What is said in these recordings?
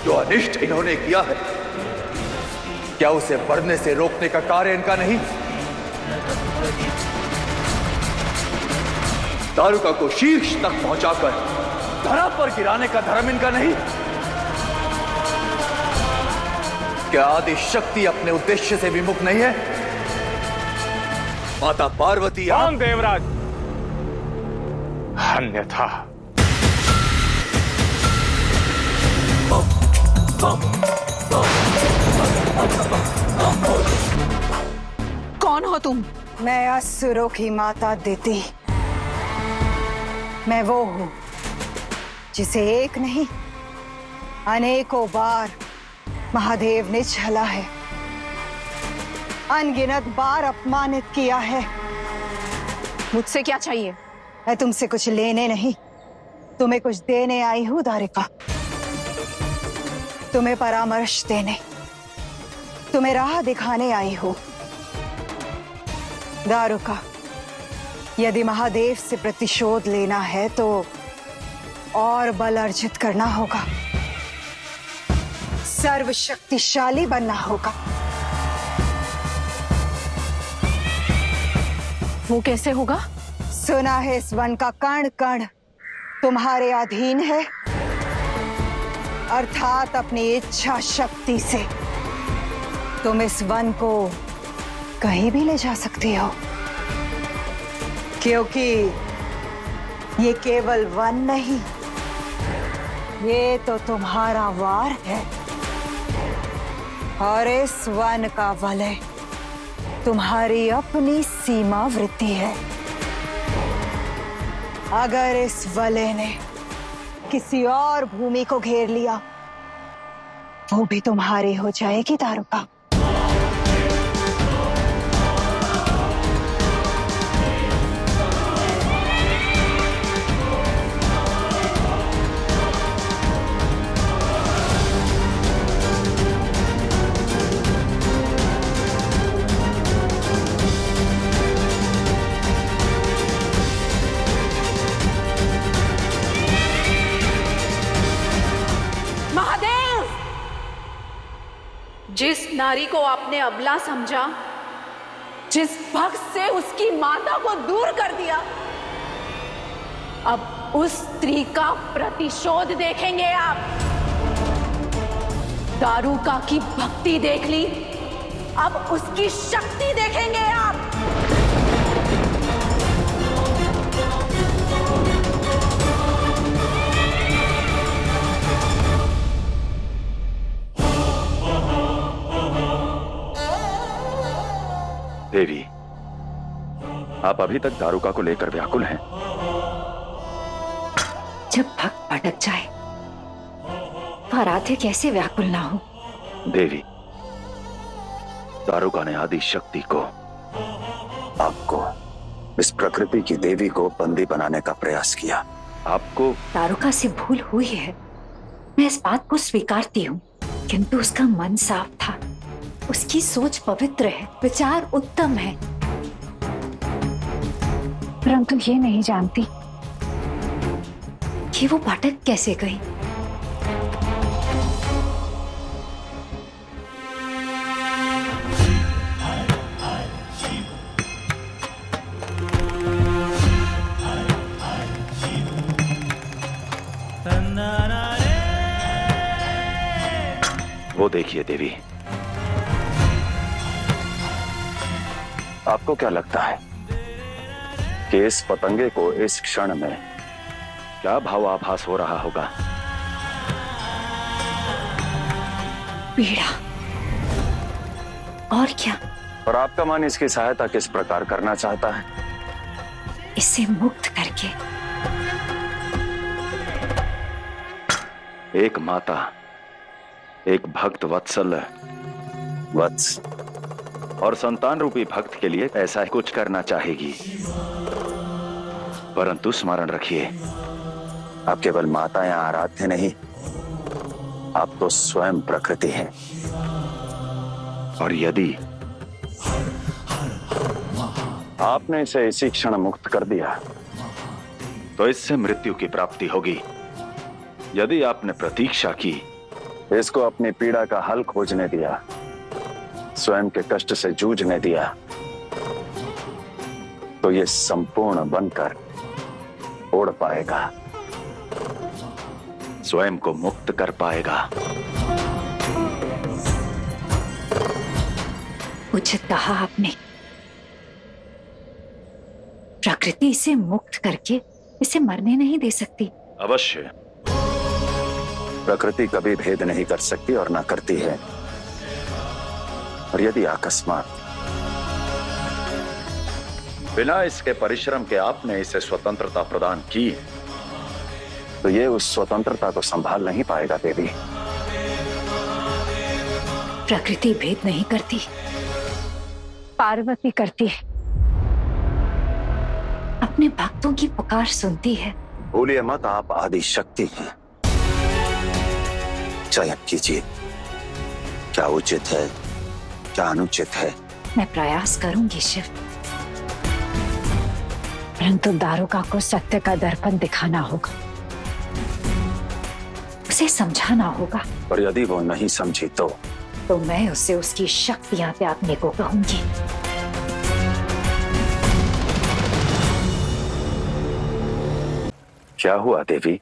जो अनिष्ट इन्होंने किया है, क्या उसे बढ़ने से रोकने का कार्य इनका नहीं? दारुका को शीर्ष तक पहुंचाकर धरा पर गिराने का धर्म इनका नहीं? क्या आदि शक्ति अपने उद्देश्य से विमुख नहीं है? माता पार्वती कौन देवराज? अन्यथा कौन हो तुम? मैं असुरों की माता देती। मैं वो हूं जिसे एक नहीं अनेकों बार महादेव ने छला है, अनगिनत बार अपमानित किया है। मुझसे क्या चाहिए? मैं तुमसे कुछ लेने नहीं, तुम्हें कुछ देने आई हूं दारिका। तुम्हें परामर्श देने, तुम्हें राह दिखाने आई हूं। दारुका, यदि महादेव से प्रतिशोध लेना है तो और बल अर्जित करना होगा, सर्वशक्तिशाली बनना होगा। वो कैसे होगा? सुना है इस वन का कण कण तुम्हारे अधीन है, अर्थात अपनी इच्छा शक्ति से तुम इस वन को कहीं भी ले जा सकती हो, क्योंकि ये केवल वन नहीं, ये तो तुम्हारा वार है। और इस वन का वलय तुम्हारी अपनी सीमा वृत्ति है। अगर इस वलय ने किसी और भूमि को घेर लिया, वो भी तुम्हारी हो जाएगी दारुका। जिस नारी को आपने अबला समझा, जिस भक्त से उसकी माता को दूर कर दिया, अब उस स्त्री का प्रतिशोध देखेंगे आप। दारुका की भक्ति देख ली, अब उसकी शक्ति देखेंगे आप। देवी, आप अभी तक दारुका को लेकर व्याकुल हैं। जब भक्त भटक जाए तो आराध्य कैसे व्याकुल ना हो? देवी, दारुका ने आदि शक्ति को, आपको, इस प्रकृति की देवी को बंदी बनाने का प्रयास किया। आपको दारुका से भूल हुई है, मैं इस बात को स्वीकारती हूँ, किंतु उसका मन साफ था, उसकी सोच पवित्र है, विचार उत्तम है, परंतु ये नहीं जानती कि वो भटक कैसे गई। वो देखिए देवी, आपको क्या लगता है कि इस पतंगे को इस क्षण में क्या भावाभास हो रहा होगा? पीड़ा, और क्या? और आपका मन इसकी सहायता किस प्रकार करना चाहता है? इसे मुक्त करके। एक माता, एक भक्त वत्सल वत्स और संतान रूपी भक्त के लिए ऐसा कुछ करना चाहेगी, परंतु स्मरण रखिए, आप केवल माता या आराध्य नहीं, आप तो स्वयं प्रकृति हैं। और यदि आपने इसे इसी क्षण मुक्त कर दिया तो इससे मृत्यु की प्राप्ति होगी। यदि आपने प्रतीक्षा की इसको अपनी पीड़ा का हल खोजने दिया, स्वयं के कष्ट से जूझने दिया, तो ये संपूर्ण बनकर उड़ पाएगा, स्वयं को मुक्त कर पाएगा। उचित कहा आपने। प्रकृति इसे मुक्त करके इसे मरने नहीं दे सकती। अवश्य, प्रकृति कभी भेद नहीं कर सकती और ना करती है। और यदि अकस्मात बिना इसके परिश्रम के आपने इसे स्वतंत्रता प्रदान की, तो ये उस स्वतंत्रता को संभाल नहीं पाएगा देवी। प्रकृति भेद नहीं करती, पार्वती करती है। अपने भक्तों की पुकार सुनती है। भूलिए मत, आप आदि शक्ति हैं। चयन कीजिए, क्या उचित है, क्या अनुचित है। मैं प्रयास करूंगी शिव, परंतु दारुका को सत्य का दर्पण दिखाना होगा, उसे समझाना होगा। और यदि वो नहीं समझी तो मैं उसे उसकी शक्तियां त्यागने को कहूंगी। क्या हुआ देवी?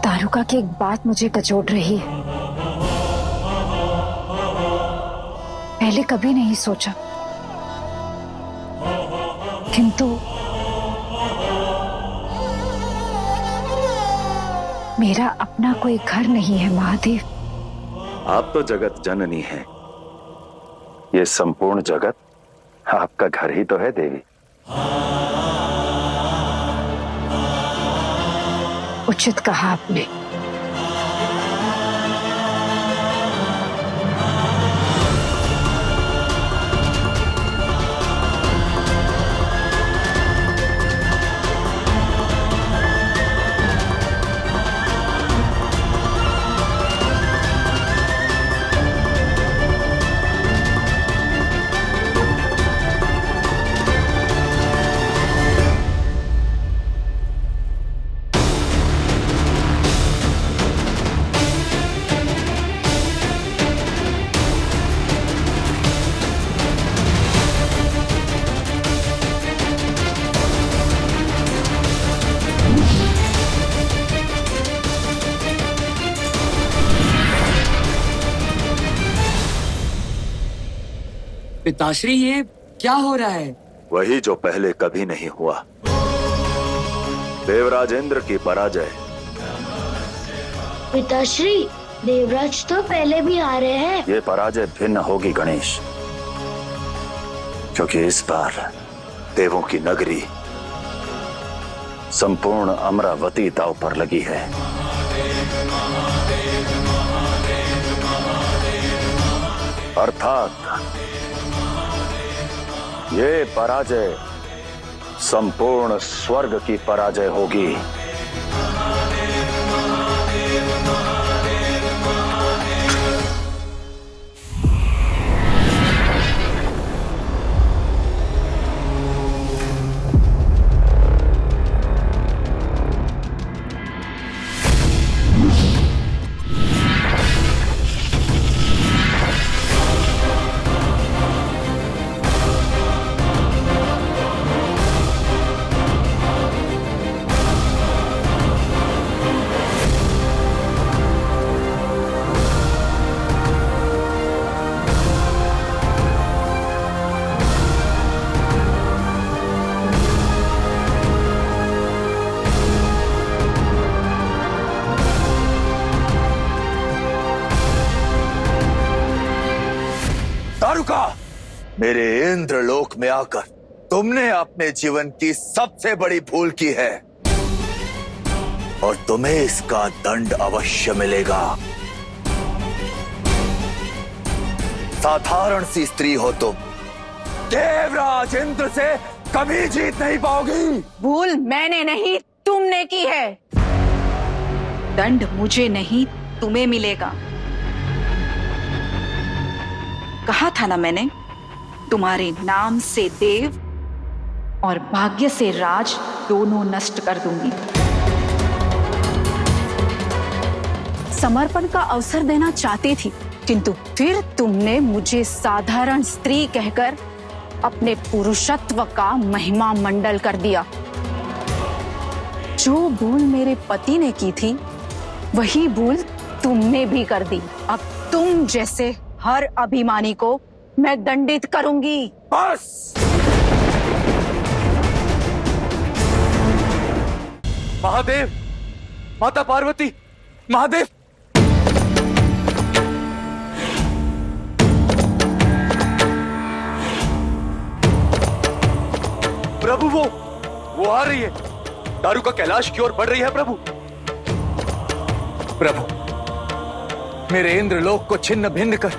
दारुका की एक बात मुझे कचोट रही है। पहले कभी नहीं सोचा, किंतु मेरा अपना कोई घर नहीं है महादेव। आप तो जगत जननी हैं। ये संपूर्ण जगत आपका घर ही तो है देवी। उचित कहा आपने। पिताश्री, ये क्या हो रहा है? वही जो पहले कभी नहीं हुआ। देवराज इंद्र की पराजय। पिताश्री, देवराज तो पहले भी हारे हैं। ये पराजय भिन्न होगी गणेश, क्योंकि इस बार देवों की नगरी संपूर्ण अमरावती दांव पर लगी है। अर्थात ये पराजय संपूर्ण स्वर्ग की पराजय होगी। दारुका, मेरे इंद्रलोक में आकर तुमने अपने जीवन की सबसे बड़ी भूल की है और तुम्हें इसका दंड अवश्य मिलेगा। साधारण सी स्त्री हो तुम, देवराज इंद्र से कभी जीत नहीं पाओगी। भूल मैंने नहीं, तुमने की है। दंड मुझे नहीं, तुम्हें मिलेगा। कहा था ना मैंने, तुम्हारे नाम से देव और भाग्य से राज दोनों नष्ट कर दूंगी। समर्पण का अवसर देना चाहती थी, किंतु फिर तुमने मुझे साधारण स्त्री कहकर अपने पुरुषत्व का महिमा मंडल कर दिया। जो भूल मेरे पति ने की थी वही भूल तुमने भी कर दी। अब तुम जैसे हर अभिमानी को मैं दंडित करूंगी। बस! महादेव, माता पार्वती, महादेव! प्रभु, वो आ रही है। दारुका कैलाश की ओर बढ़ रही है प्रभु। प्रभु, मेरे इंद्रलोक को छिन्न भिन्न कर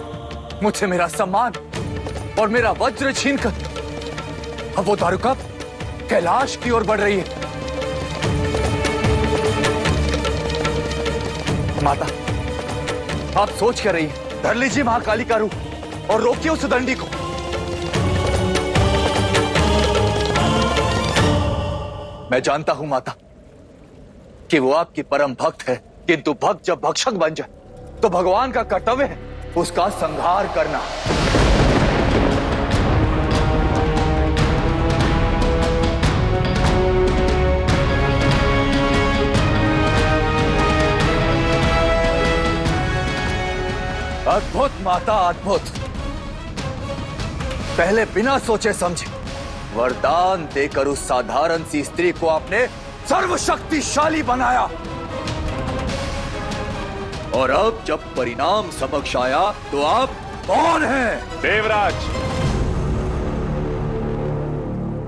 मुझसे मेरा सम्मान और मेरा वज्र छीन कर अब वो दारुका कैलाश की ओर बढ़ रही है। माता, आप सोच क्या रही हैं? धर लीजिए महाकाली का रूप और रोकिए उस दंडी को। मैं जानता हूं माता कि वो आपकी परम भक्त है, किंतु भक्त जब भक्षक बन जाए तो भगवान का कर्तव्य है उसका संहार करना। अद्भुत माता, अद्भुत। पहले बिना सोचे समझे वरदान देकर उस साधारण सी स्त्री को आपने सर्वशक्तिशाली बनाया, और अब जब परिणाम समक्ष आया तो आप कौन हैं? देवराज,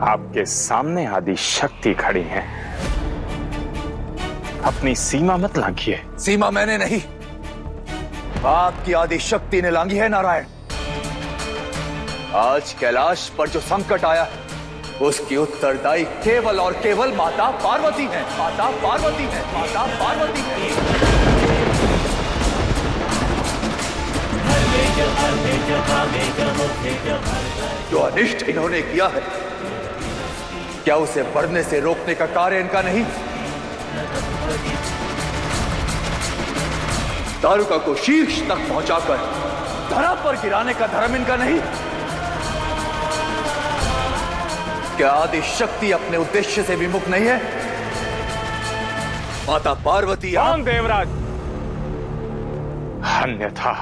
आपके सामने आदि शक्ति खड़ी है। अपनी सीमा मत लांघिए। सीमा मैंने नहीं, आपकी आदि शक्ति ने लांघी है नारायण। आज कैलाश पर जो संकट आया है उसकी उत्तरदायी केवल और केवल माता पार्वती है। माता पार्वती है। माता पार्वती है। जो अनिष्ट इन्होंने किया है, क्या उसे बढ़ने से रोकने का कार्य इनका नहीं? दारुका को शीर्ष तक पहुंचाकर धरा पर गिराने का धर्म इनका नहीं? क्या आदि शक्ति अपने उद्देश्य से विमुख नहीं है? माता पार्वती देवराज, अन्यथा